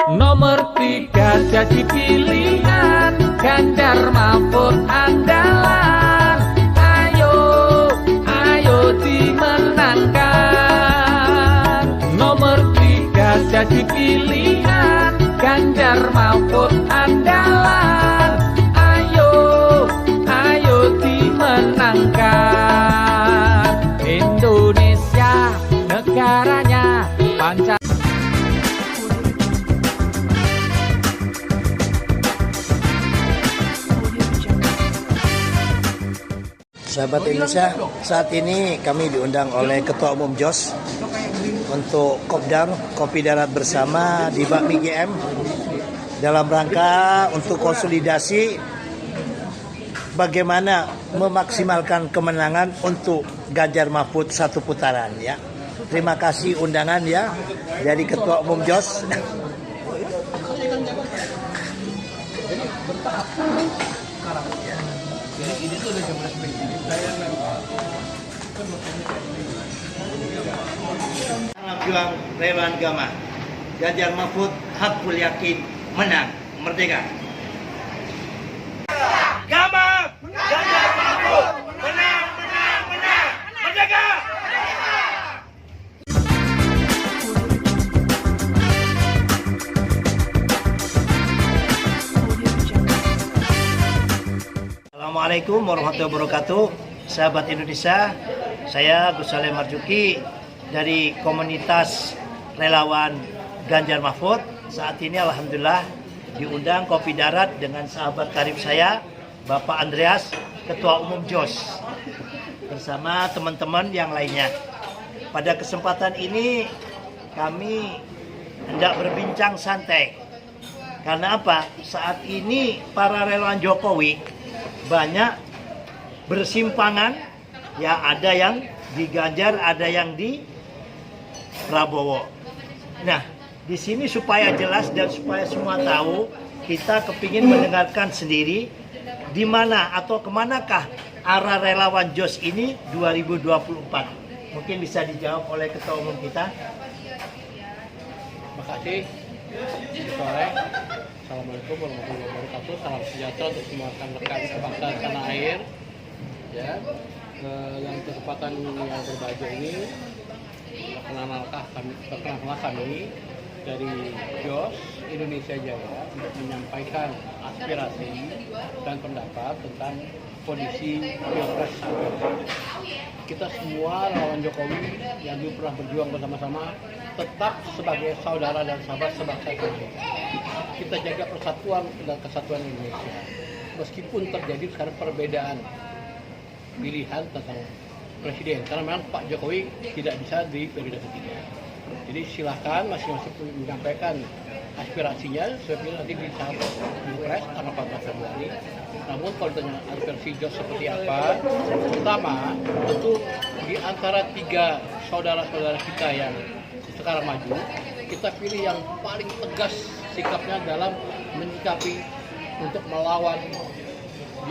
Nomor 3 jadi pilihan, Ganjar Mahfud andalan. Ayo, ayo dimenangkan. Nomor 3 jadi pilihan, Ganjar Mahfud andalan. Ayo, ayo dimenangkan. Indonesia negaranya Pancasila. Sahabat Indonesia, saat ini kami diundang oleh Ketua Umum JOS untuk kopdar Kopi Darat bersama di Bakmi GM dalam rangka untuk konsolidasi bagaimana memaksimalkan kemenangan untuk Ganjar Mahfud satu putaran ya. Terima kasih undangan ya dari Ketua Umum JOS. Ini tuh udah jam Juang relawan Gama, Ganjar Mahfud hakul yakin menang merdeka. Gama, Ganjar Mahfud, menang, menang, menang, merdeka! Assalamualaikum warahmatullahi wabarakatuh. Sahabat Indonesia, saya Gus Saleh Marzuki dari komunitas relawan Ganjar Mahfud. Saat ini alhamdulillah diundang Kopi Darat dengan sahabat karib saya Bapak Andreas, Ketua Umum JOS, bersama teman-teman yang lainnya. Pada kesempatan ini kami hendak berbincang santai. Karena apa? Saat ini para relawan Jokowi banyak bersimpangan, ya, ada yang di Ganjar, ada yang di Prabowo. Nah, di sini supaya jelas dan supaya semua tahu, kita kepingin mendengarkan sendiri di mana atau kemanakah arah relawan JOS ini 2024. Mungkin bisa dijawab oleh Ketua Umum kita. Terima kasih. Sore. Assalamualaikum warahmatullahi wabarakatuh. Salam sejahtera untuk semua rekan-rekan sebangsa tanah air. Ya, dalam kesempatan yang berbahagia ini, perkenalkan kami dari JOS Indonesia Jaya untuk menyampaikan aspirasi dan pendapat tentang kondisi Pilpres saat ini. Kita semua relawan Jokowi yang dulu pernah berjuang bersama-sama tetap sebagai saudara dan sahabat sebangsa Indonesia. Kita jaga persatuan dan kesatuan Indonesia. Meskipun terjadi sekarang perbedaan pilihan tentang presiden, karena memang Pak Jokowi tidak bisa di periode ketiga. Jadi silakan masing-masing menyampaikan aspirasinya, seperti nanti bisa Pilpres tanggal 14 Februari. Namun kalau ditanya aspirasi JOS seperti apa, pertama tentu di antara tiga saudara-saudara kita yang sekarang maju, kita pilih yang paling tegas sikapnya dalam menyikapi untuk melawan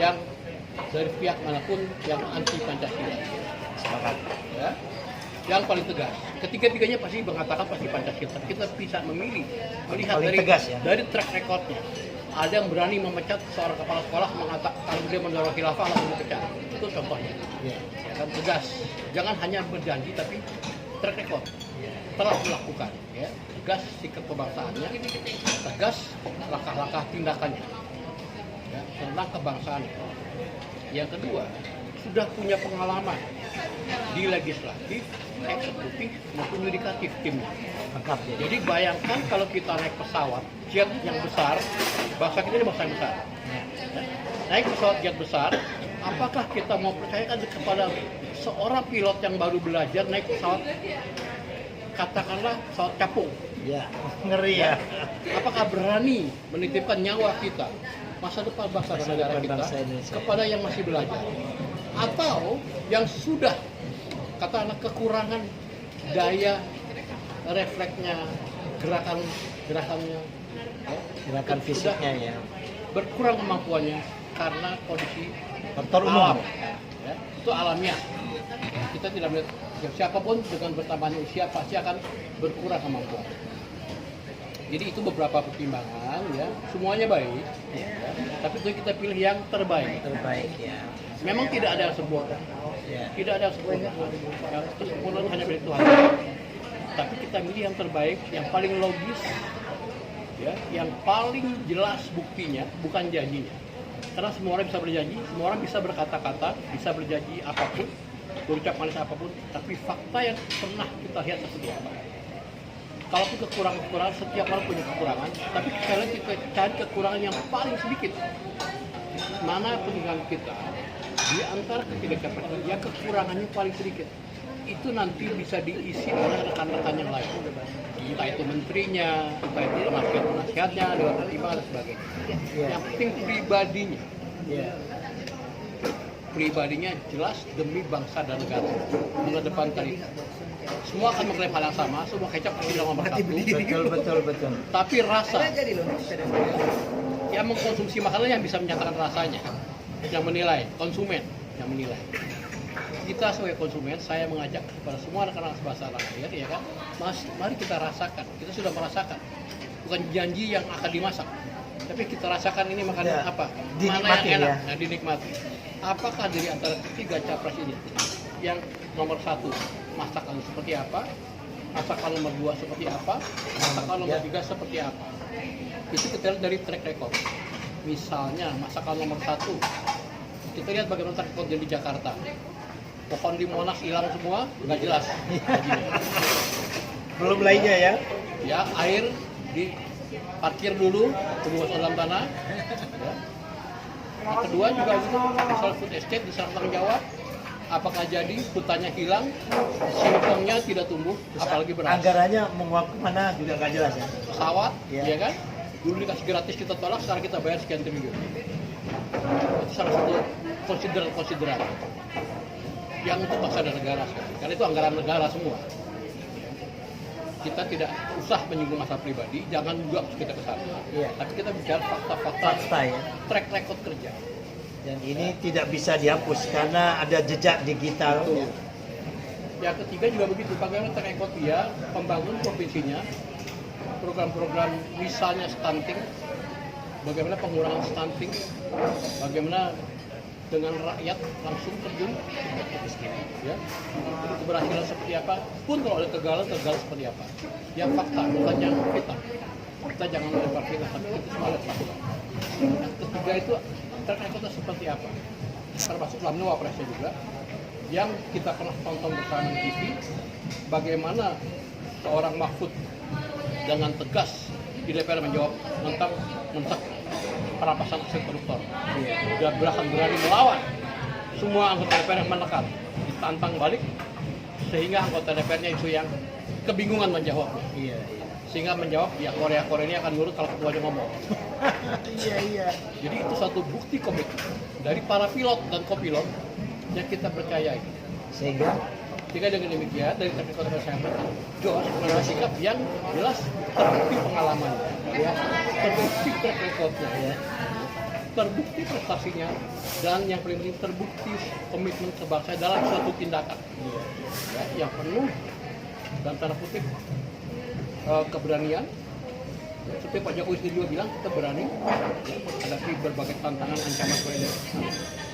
yang dari pihak manapun yang anti Pancasila. Sepakat. Ya, yang paling tegas. Ketiga-tiganya pasti mengatakan pasti Pancasila. Tapi kita bisa memilih, melihat paling dari tegas, ya? Dari track recordnya. Ada yang berani memecat seorang kepala sekolah mengatakan kalau dia mendorong khilafah langsung dipecat. Itu contohnya. Ya kan, tegas. Jangan hanya berjanji tapi track record. Telah melakukan. Ya, tegas sikap kebangsaannya, tegas langkah-langkah tindakannya. Ya, tentang kebangsaan. Yang kedua, sudah punya pengalaman di legislatif, eksekutif maupun yudikatif timnya. Lengkap ya. Jadi bayangkan kalau kita naik pesawat jet yang besar, bangsa kita ini bangsa yang besar. Ya. Naik pesawat jet besar, apakah kita mau percayakan kepada seorang pilot yang baru belajar naik pesawat, katakanlah pesawat capung? Ya, ngeri ya. Apakah berani menitipkan nyawa kita, masa depan bangsa dan negara kita kepada yang masih belajar, atau yang sudah katakanlah kekurangan daya refleksnya, gerakannya, Gerakan fisiknya ya. berkurang kemampuannya karena kondisi Faktor alam, umum. ya, itu alamiah. Kita tidak melihat siapapun dengan bertambahnya usia pasti akan berkurang kemampuan. Jadi itu beberapa pertimbangan ya, semuanya baik. Ya. Tapi itu kita pilih yang terbaik. Terbaik ya. Memang tidak ada yang sempurna. Ya. Tidak ada yang sempurna. Yang kesempurnaan hanya milik Tuhan. Tapi kita milih yang terbaik, yang paling logis, ya, yang paling jelas buktinya, bukan janjinya. Karena semua orang bisa berjanji, semua orang bisa berkata-kata, bisa berjanji apapun, berucap manis apapun, tapi fakta yang pernah kita lihat seperti apa. Kalaupun kekurangan-kekurangan, setiap orang punya kekurangan, tapi sekali kita cari kekurangan yang paling sedikit. Mana peninggalan kita di antara ketiga kapasitas yang kekurangannya paling sedikit, itu nanti bisa diisi oleh rekan-rekan yang lain, entah itu menterinya, entah itu penasihat-penasihatnya, dewan pertimbangan dan sebagainya. Yang penting pribadinya, pribadinya jelas demi bangsa dan negara, mengedepankan itu. Semua akan mengklaim hal yang sama, semua kecap pasti nomor satu. Betul. Tapi rasa, yang mengkonsumsi makanan yang bisa menyatakan rasanya, yang menilai, konsumen yang menilai. Kita sebagai konsumen, saya mengajak kepada semua rekan-rekan sebangsa tanah air, ya kan, mari kita rasakan. Kita sudah merasakan, bukan janji yang akan dimasak, tapi kita rasakan ini makanan apa, mana yang enak, yang dinikmati. Apakah dari antara ketiga capres ini, yang nomor satu masakan seperti apa, masakan nomor dua seperti apa, masakan nomor tiga seperti apa? Itu kita lihat dari track record. Misalnya masakan nomor satu, kita lihat bagaimana track record di Jakarta. Pohon di Monas hilang semua, nggak jelas. Belum lainnya ya. Ya, air diparkir dulu, tunggu dalam tanah. Ya. Yang kedua juga itu soal food estate diserang tanggung jawab. Apakah jadi hutannya hilang, singkongnya tidak tumbuh, apalagi beras. Anggarannya menguap kemana juga nggak jelas ya. Pesawat, Ya. ya kan? Dulu dikasih gratis kita tolak, sekarang kita bayar sekian triliun. Itu salah satu konsideran yang untuk bangsa dan negara sekali. Karena itu anggaran negara semua. Kita tidak usah menyinggung masalah pribadi, jangan juga kita kesana. Iya. Tapi kita bicara fakta-fakta, Fakta ya. track record kerja. Dan ini tidak bisa dihapus karena ada jejak digital. Betul. Yang ketiga juga begitu, bagaimana track record dia pembangun provinsinya, program-program misalnya stunting, bagaimana pengurangan stunting, bagaimana dengan rakyat langsung terjun, ya, jadi keberhasilan seperti apa, pun kalau ada kegagalan seperti apa. Yang fakta, bukan yang fitnah. Kita jangan melempar fitnah, tapi itu semua ada fakta. Yang ketiga itu track recordnya seperti apa, termasuk dalam wapresnya juga, yang kita pernah tonton bersama di TV, bagaimana seorang Mahfud dengan tegas di DPR menjawab tentang perampasan aset koruptor. Dia berani melawan semua anggota DPR yang menekan, ditantang balik, sehingga anggota DPR-nya itu yang kebingungan menjawab. Iya. Sehingga menjawab, ya Korea ini akan nurut kalau ketuanya ngomong. Iya. Jadi itu satu bukti komitmen dari para pilot dan kopilot yang kita percayai. Sehingga Dengan demikian, dari track record saya Jos mengambil sikap yang jelas terbukti pengalamannya, ya, terbukti track recordnya, ya, terbukti prestasinya, dan yang paling penting terbukti komitmen sebangsa dalam suatu tindakan, ya, yang penuh dan tanda kutip keberanian. Seperti Pak Jokowi sendiri juga bilang, kita berani ya, menghadapi berbagai tantangan, ancaman,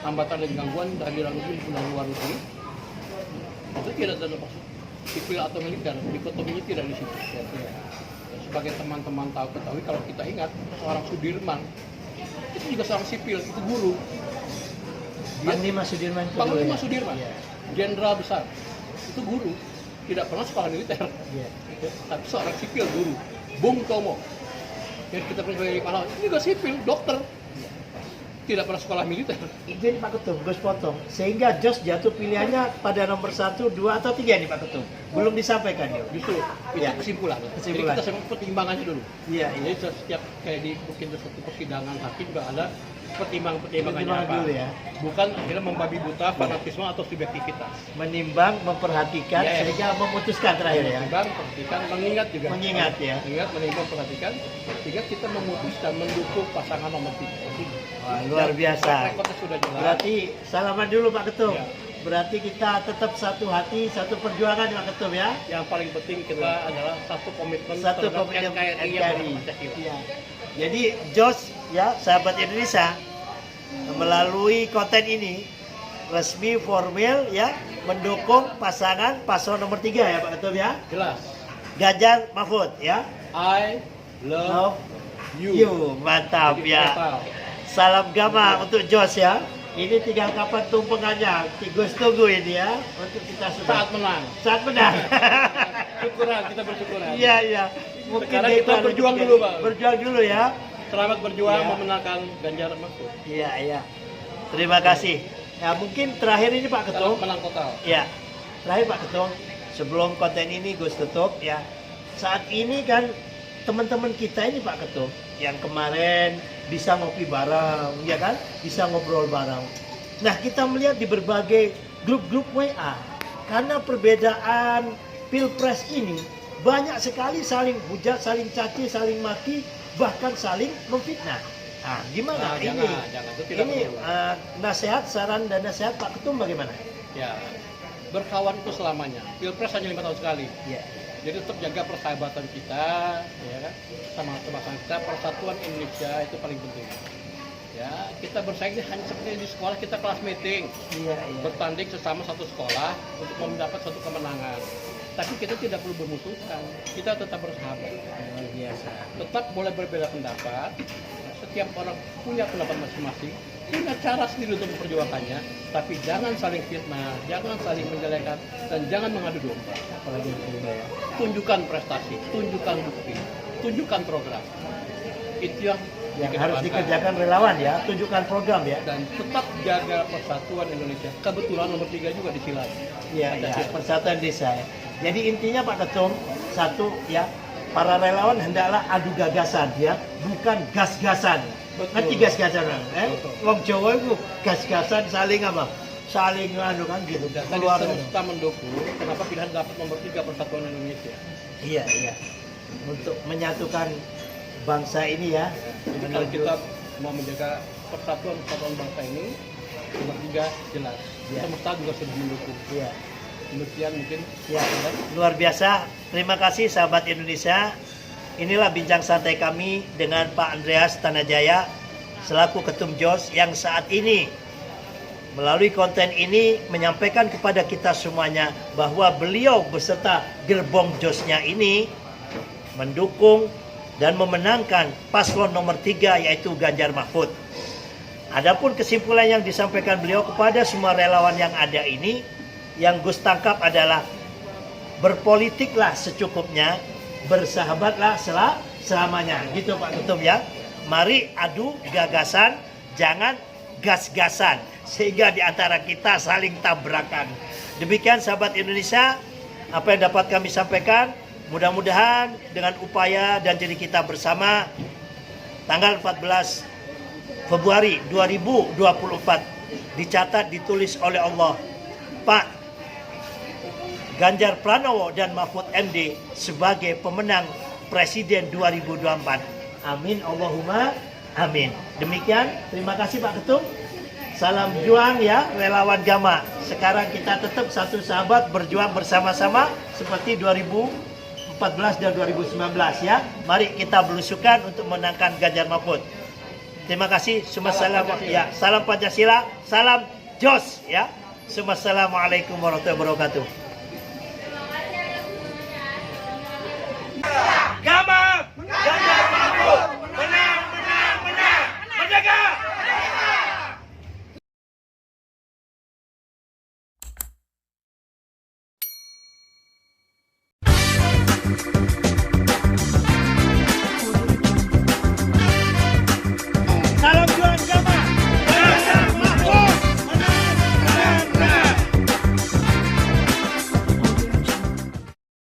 hambatan dan gangguan dari dalam negeri maupun dari luar negeri. Itu tidak ada maksud sipil atau militer, dikotominya tidak di situ. Ya. Sebagai teman-teman ketahui, kalau kita ingat seorang Sudirman itu juga seorang sipil, itu guru. Panglima Sudirman itu Panglima ya? Sudirman, Iya. jenderal besar, itu guru, tidak pernah sekolah militer, Iya. tapi seorang sipil guru. Bung Tomo, yang kita pernah sebagai pahlawan, ini juga sipil, dokter, tidak pernah sekolah militer. Jadi Pak Ketum, Gus potong. Sehingga Jos jatuh pilihannya pada nomor 1, 2, atau 3 nih Pak Ketum. Belum disampaikan ya? Justru itu Ya. kesimpulan. Jadi kita sebut pertimbangannya dulu. Iya. Jadi setiap kayak di mungkin satu persidangan hakim juga ada pertimbangannya Pertimbangan apa. dulu ya. Bukan akhirnya membabi buta fanatisme atau subjektivitas. Menimbang, memperhatikan, Yes. sehingga memutuskan terakhir ya. Menimbang, perhatikan, mengingat juga. Mengingat ya. Mengingat, menimbang, perhatikan, sehingga kita memutuskan mendukung pasangan nomor 3. Wah, luar biasa. Rekodnya sudah jelas. Berarti salaman dulu Pak Ketum. Ya. Berarti kita tetap satu hati, satu perjuangan Pak Ketum ya. Yang paling penting kita adalah satu komitmen Satu terhadap komitmen NKRI yang NKRI. Pancasila. Iya. Jadi Jos ya, sahabat Indonesia, melalui konten ini resmi formal ya mendukung pasangan paslon nomor 3 ya Pak Ketum ya. Jelas. Ganjar Mahfud ya. I love Love you. you. Mantap Jadi ya. total. Salam gama untuk Jos ya. Ini tinggal kapan tumpengannya. Gus tunggu ini ya untuk kita Saat menang. saat menang. Syukuran, kita bersyukuran. Iya iya. Mungkin Sekarang dia kita terlalu berjuang dikit. dulu, Bang. Berjuang dulu ya. Selamat berjuang Iya. memenangkan Ganjar Mahfud. Iya iya. Terima kasih. Ya mungkin terakhir ini Pak Ketum. Salam menang total. Ya. Terakhir Pak Ketum. Sebelum konten ini Gus tutup ya. Saat ini kan teman-teman kita ini Pak Ketum yang kemarin bisa ngopi bareng, ya kan? Bisa ngobrol bareng. Nah, kita melihat di berbagai grup-grup WA, karena perbedaan Pilpres ini banyak sekali saling hujat, saling caci, saling maki, bahkan saling memfitnah. Nah, gimana Nah, ini? jangan. Itu tidak Ini perlu. nasihat, saran dan nasihat Pak Ketum bagaimana? Ya, berkawan itu selamanya. Pilpres hanya 5 tahun sekali. Ya. Jadi tetap jaga persahabatan kita, ya kan, sama teman kita. Persatuan Indonesia itu paling penting. Ya, kita bersaing hanya seperti di sekolah kita kelas meeting, Iya, iya. bertanding sesama satu sekolah untuk mendapat satu kemenangan. Tapi kita tidak perlu bermusuhan, kita tetap bersahabat. Luar biasa. Tetap boleh berbeda pendapat. Setiap orang punya pendapat masing-masing, punya cara sendiri untuk memperjuangkannya. Tapi jangan saling fitnah, jangan saling menjelekan, dan jangan mengadu domba. Apalagi ini ya. Tunjukkan prestasi, tunjukkan bukti, tunjukkan program. Itu yang Harus dikedepankan. dikerjakan relawan ya, tunjukkan program ya. Dan tetap jaga persatuan Indonesia. Kebetulan nomor 3 juga di Silat. Iya, iya, persatuan desa ya. Jadi intinya Pak Ketum, satu ya, para relawan hendaklah adu gagasan ya, bukan gas-gasan. Betul. Nanti gas-gasan kan? Betul. Wong Jawa itu gas-gasan saling apa? Saling anu kan gitu. Dan tadi Keluar. serta mendukung kenapa pilihan dapat nomor 3 persatuan Indonesia. Iya, iya. Untuk menyatukan bangsa ini ya. Jadi kalau kita mau menjaga persatuan bangsa ini, nomor 3 jelas. Ya. Semesta juga sudah mendukung. Iya. Demikian mungkin. Ya, luar biasa. Terima kasih sahabat Indonesia. Inilah bincang santai kami dengan Pak Andreas Tanajaya selaku Ketum Jos yang saat ini melalui konten ini menyampaikan kepada kita semuanya bahwa beliau beserta gerbong Josnya ini mendukung dan memenangkan paslon nomor 3 yaitu Ganjar Mahfud. Adapun kesimpulan yang disampaikan beliau kepada semua relawan yang ada ini, yang Gus tangkap adalah berpolitiklah secukupnya, bersahabatlah selamanya. Gitu Pak Ketum ya. Mari adu gagasan, jangan gas-gasan. Sehingga di antara kita saling tabrakan. Demikian sahabat Indonesia, apa yang dapat kami sampaikan. Mudah-mudahan dengan upaya dan jadi kita bersama tanggal 14 Februari 2024 dicatat ditulis oleh Allah Pak Ganjar Pranowo dan Mahfud MD sebagai pemenang Presiden 2024. Amin Allahumma amin. Demikian, terima kasih Pak Ketum. Salam juang ya relawan Gama. Sekarang kita tetap satu sahabat berjuang bersama-sama seperti 2014 dan 2019 ya. Mari kita belusukan untuk menangkan Ganjar Mahfud. Terima kasih. Salam ya. Salam Pancasila, salam Jos ya. Assalamualaikum warahmatullahi wabarakatuh.